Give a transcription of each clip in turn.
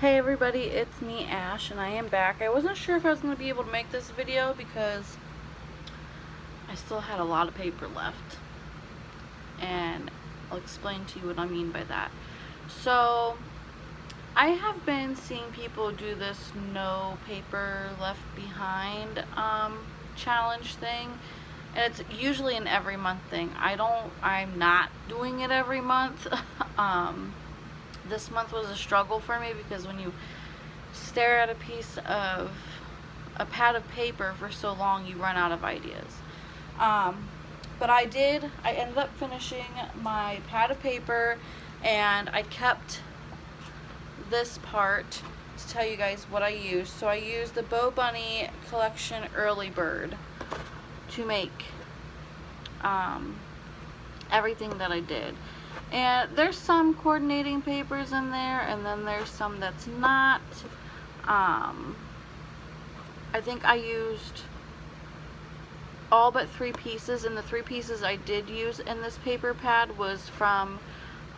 Hey everybody, it's me Ash and I am back. I wasn't sure if I was going to be able to make this video because I still had a lot of paper left, and I'll explain to you what I mean by that. So I have been seeing people do this no paper left behind challenge thing, and it's usually an every month thing. I'm not doing it every month. This month was a struggle for me because when you stare at a pad of paper for so long, you run out of ideas. But I ended up finishing my pad of paper, and I kept this part to tell you guys what I used. So I used the Bo Bunny Collection Early Bird to make everything that I did. And there's some coordinating papers in there, and then there's some that's not. I think I used all but 3 pieces, and the 3 pieces I did use in this paper pad was from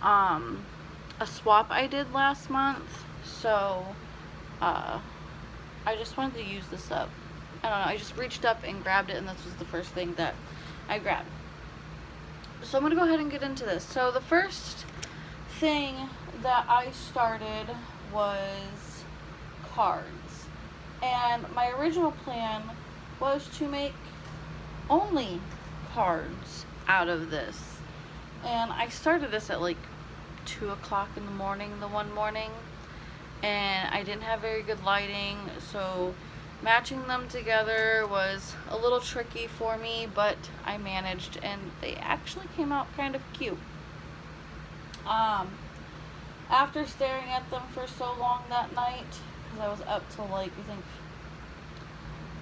a swap I did last month. So I just wanted to use this up. I don't know, I just reached up and grabbed it, and this was the first thing that I grabbed. So I'm going to go ahead and get into this. So the first thing that I started was cards. And my original plan was to make only cards out of this. And I started this at like 2 o'clock in the morning the one morning. And I didn't have very good lighting, so matching them together was a little tricky for me, but I managed, and they actually came out kind of cute. After staring at them for so long that night, because I was up till like, I think,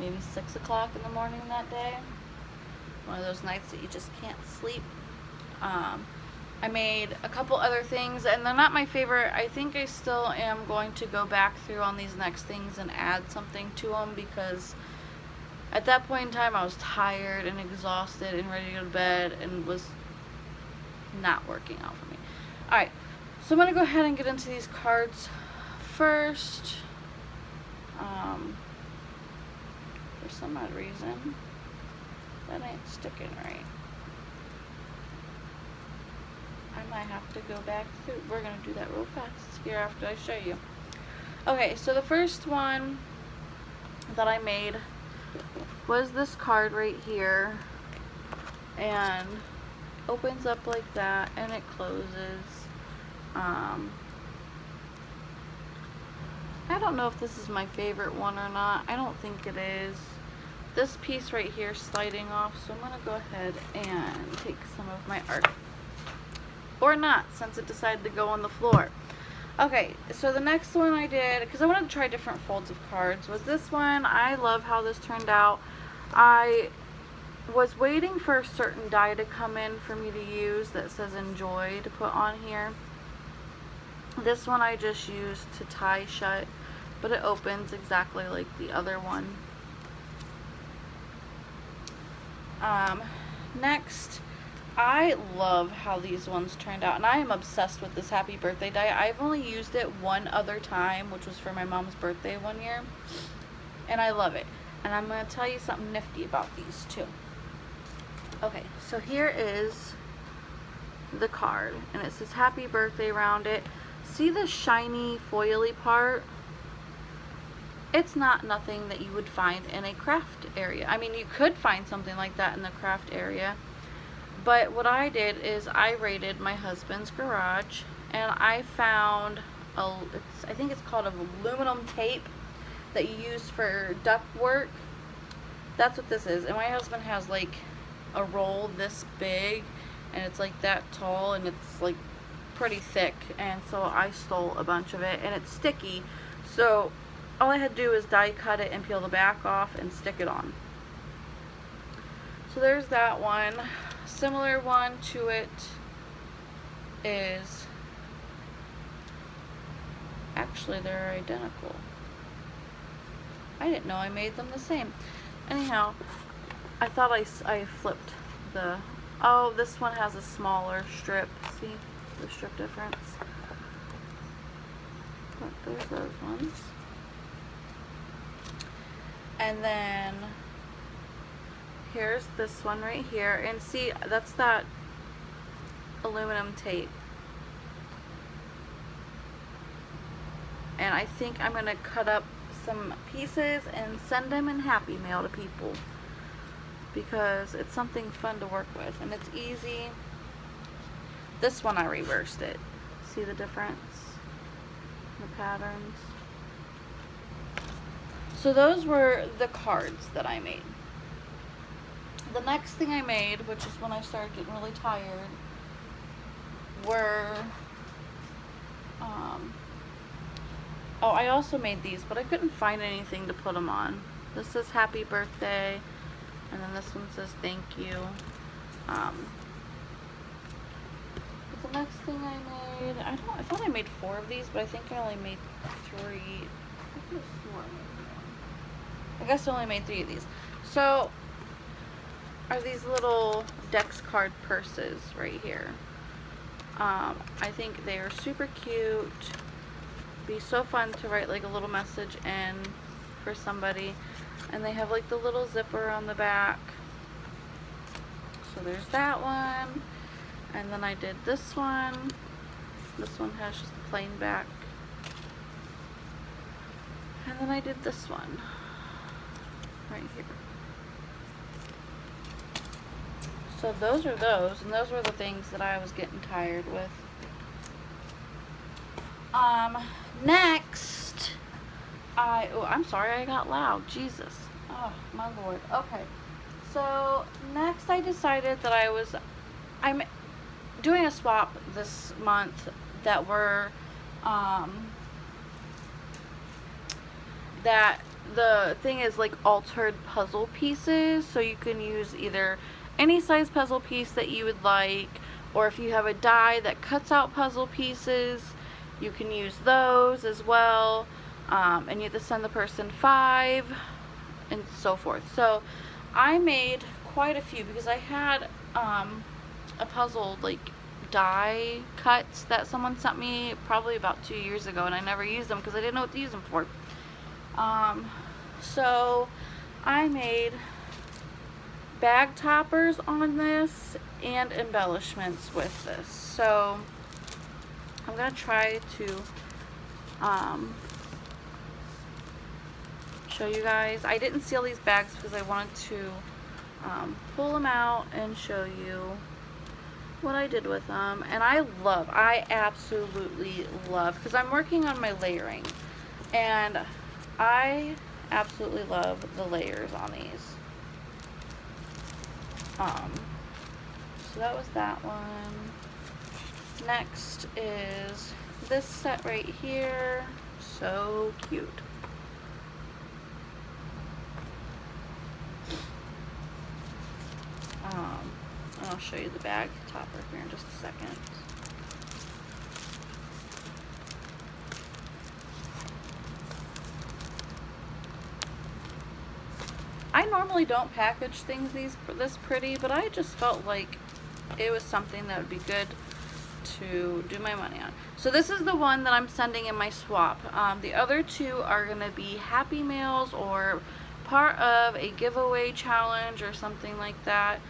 maybe 6 o'clock in the morning that day, one of those nights that you just can't sleep, I made a couple other things, and they're not my favorite. I think I still am going to go back through on these next things and add something to them, because at that point in time I was tired and exhausted and ready to go to bed, and was not working out for me. Alright, so I'm going to go ahead and get into these cards first. For some odd reason, that ain't sticking right. I might have to go back through. We're going to do that real fast here after I show you. Okay, so the first one that I made was this card right here, and opens up like that, and it closes. I don't know if this is my favorite one or not. I don't think it is. This piece right here is sliding off, so I'm going to go ahead and take some of my art. Or not, since it decided to go on the floor. Okay, so the next one I did, because I wanted to try different folds of cards, was this one. I love how this turned out. I was waiting for a certain die to come in for me to use that says enjoy to put on here. This one I just used to tie shut, but it opens exactly like the other one. Next, I love how these ones turned out, and I am obsessed with this happy birthday die. I've only used it one other time, which was for my mom's birthday one year, and I love it. And I'm going to tell you something nifty about these too. Okay, so here is the card, and it says happy birthday around it. See the shiny foily part? It's not nothing that you would find in a craft area. I mean, you could find something like that in the craft area. But what I did is I raided my husband's garage, and I found I think it's called aluminum tape that you use for duct work. That's what this is. And my husband has like a roll this big, and it's like that tall, and it's like pretty thick, and so I stole a bunch of it, and it's sticky, so all I had to do is die cut it and peel the back off and stick it on. So there's that one. Similar one to it is, actually they're identical. I didn't know I made them the same. Anyhow, I thought I flipped the, oh, this one has a smaller strip. See the strip difference? But there's those ones. And then here's this one right here. And see, that's that aluminum tape. And I think I'm going to cut up some pieces and send them in Happy Mail to people, because it's something fun to work with and it's easy. This one I reversed it. See the difference? The patterns. So those were the cards that I made. The next thing I made, which is when I started getting really tired, were oh, I also made these, but I couldn't find anything to put them on. This says happy birthday, and then this one says thank you. But the next thing I made, I thought I made 4 of these, but I think I only made 3. I could have sworn I made more. I guess I only made 3 of these. So, are these little Dex card purses right here. I think they are super cute. Be so fun to write like a little message in for somebody. And they have like the little zipper on the back. So there's that one. And then I did this one. This one has just a plain back. And then I did this one right here. So those are those, and those were the things that I was getting tired with. Next, I'm sorry, I got loud. Jesus. Oh, my Lord. Okay. So, next I decided that I'm doing a swap this month that that the thing is like altered puzzle pieces, so you can use either any size puzzle piece that you would like, or if you have a die that cuts out puzzle pieces, you can use those as well. And you have to send the person 5 and so forth. So I made quite a few because I had a puzzle like die cuts that someone sent me probably about 2 years ago, and I never used them because I didn't know what to use them for. So I made bag toppers on this and embellishments with this. So I'm gonna try to show you guys. I didn't seal these bags because I wanted to pull them out and show you what I did with them. And I absolutely love, because I'm working on my layering, and I absolutely love the layers on these. So that was that one. Next is this set right here. So cute. And I'll show you the bag topper here in just a second. I normally don't package things this pretty, but I just felt like it was something that would be good to do my money on. So this is the one that I'm sending in my swap. The other 2 are going to be Happy Mails or part of a giveaway challenge or something like that.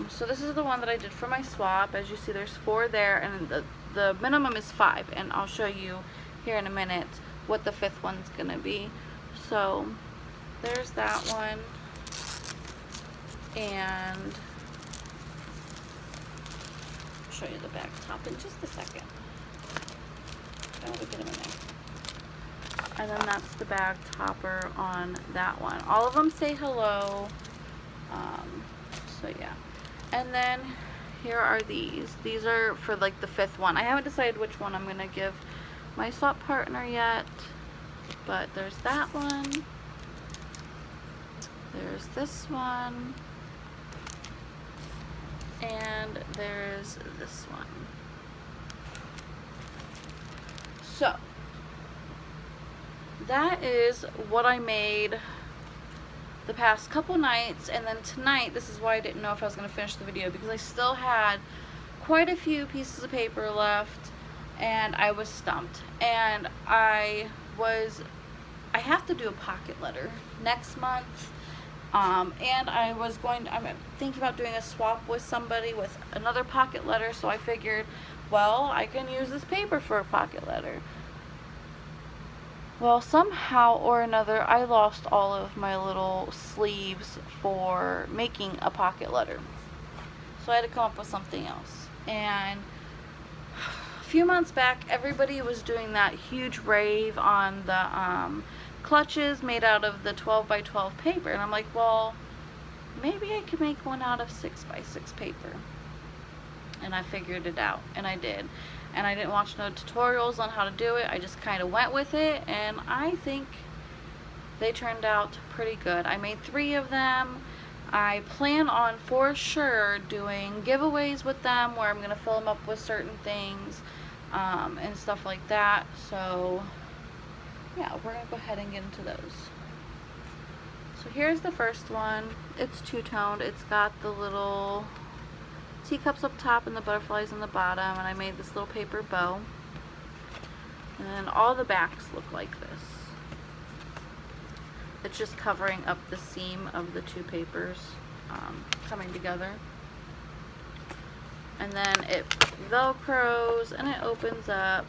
So this is the one that I did for my swap. As you see, there's 4 there, and the minimum is 5, and I'll show you here in a minute what the 5th one's going to be. So there's that one, and I'll show you the back top in just a second. I want to get them in there. And then that's the bag topper on that one. All of them say hello. So yeah. And then here are these. These are for like the 5th one. I haven't decided which one I'm going to give my swap partner yet, but there's that one. There's this one, and there's this one. So that is what I made the past couple nights, and then tonight, this is why I didn't know if I was going to finish the video, because I still had quite a few pieces of paper left. and I was stumped. And I have to do a pocket letter next month. And I'm thinking about doing a swap with somebody with another pocket letter, so I figured, well, I can use this paper for a pocket letter. Well, somehow or another, I lost all of my little sleeves for making a pocket letter. So I had to come up with something else. And a few months back, everybody was doing that huge rave on the clutches made out of the 12 by 12 paper, and I'm like, well, maybe I could make one out of 6 by 6 paper. And I figured it out, and I did. And I didn't watch no tutorials on how to do it. I just kind of went with it, and I think they turned out pretty good. I made 3 of them. I plan on, for sure, doing giveaways with them where I'm going to fill them up with certain things and stuff like that. So yeah, we're going to go ahead and get into those. So here's the first one. It's two-toned. It's got the little teacups up top and the butterflies on the bottom, and I made this little paper bow. And then all the backs look like this. It's just covering up the seam of the 2 papers coming together. And then it velcros and it opens up.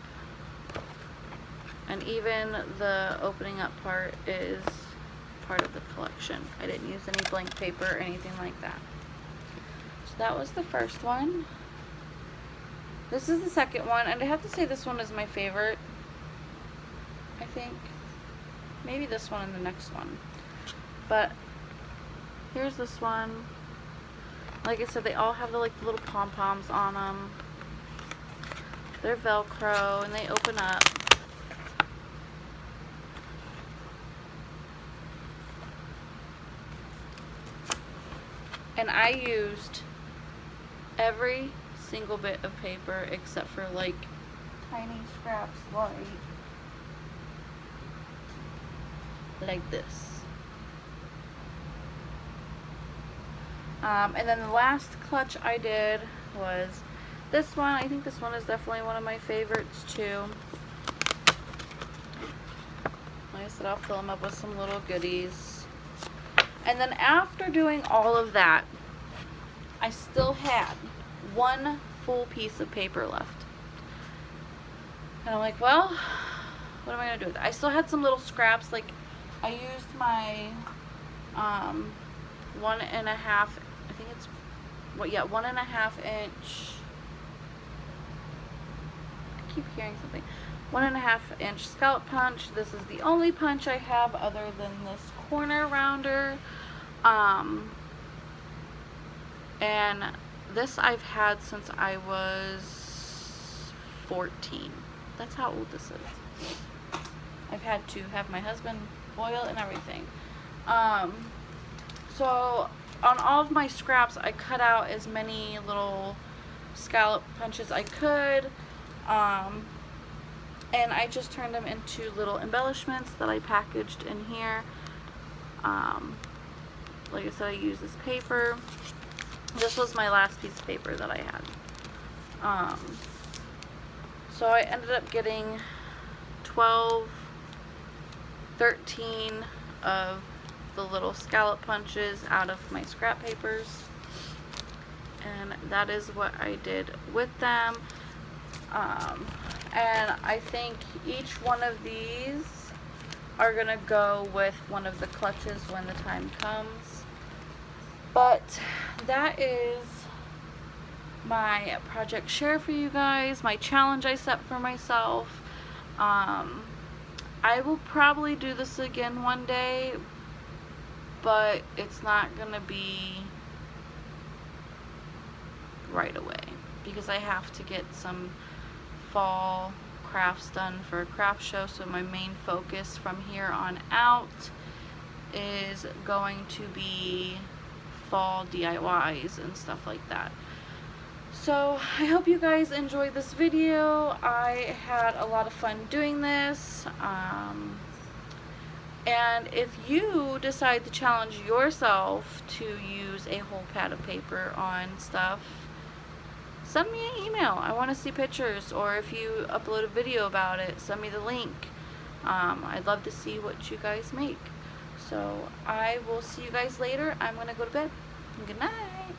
And even the opening up part is part of the collection. I didn't use any blank paper or anything like that. So that was the first one. This is the second one, and I have to say this one is my favorite, I think. Maybe this one and the next one. But here's this one. Like I said, they all have the little pom-poms on them. They're Velcro, and they open up. And I used every single bit of paper except for tiny scraps like this. And then the last clutch I did was this one. I think this one is definitely one of my favorites too. Like I said, I'll fill them up with some little goodies. And then after doing all of that, I still had 1 full piece of paper left. And I'm like, well, what am I going to do with it? I still had some little scraps. I used my 1.5, I think it's, 1.5 inch, I keep hearing something, 1.5 inch scallop punch. This is the only punch I have other than this corner rounder. And this I've had since I was 14. That's how old this is. I've had to have my husband boil and everything. So on all of my scraps, I cut out as many little scallop punches I could. And I just turned them into little embellishments that I packaged in here. Like I said, I used this paper. This was my last piece of paper that I had. So I ended up getting 12, 13 of the little scallop punches out of my scrap papers. And that is what I did with them. And I think each one of these are gonna go with one of the clutches when the time comes. But that is my project share for you guys, my challenge I set for myself. I will probably do this again one day, but it's not gonna be right away because I have to get some fall crafts done for a craft show. So my main focus from here on out is going to be fall DIYs and stuff like that. So I hope you guys enjoyed this video. I had a lot of fun doing this. And if you decide to challenge yourself to use a whole pad of paper on stuff, send me an email. I want to see pictures, or if you upload a video about it, send me the link. I'd love to see what you guys make. So I will see you guys later. I'm going to go to bed. Good night.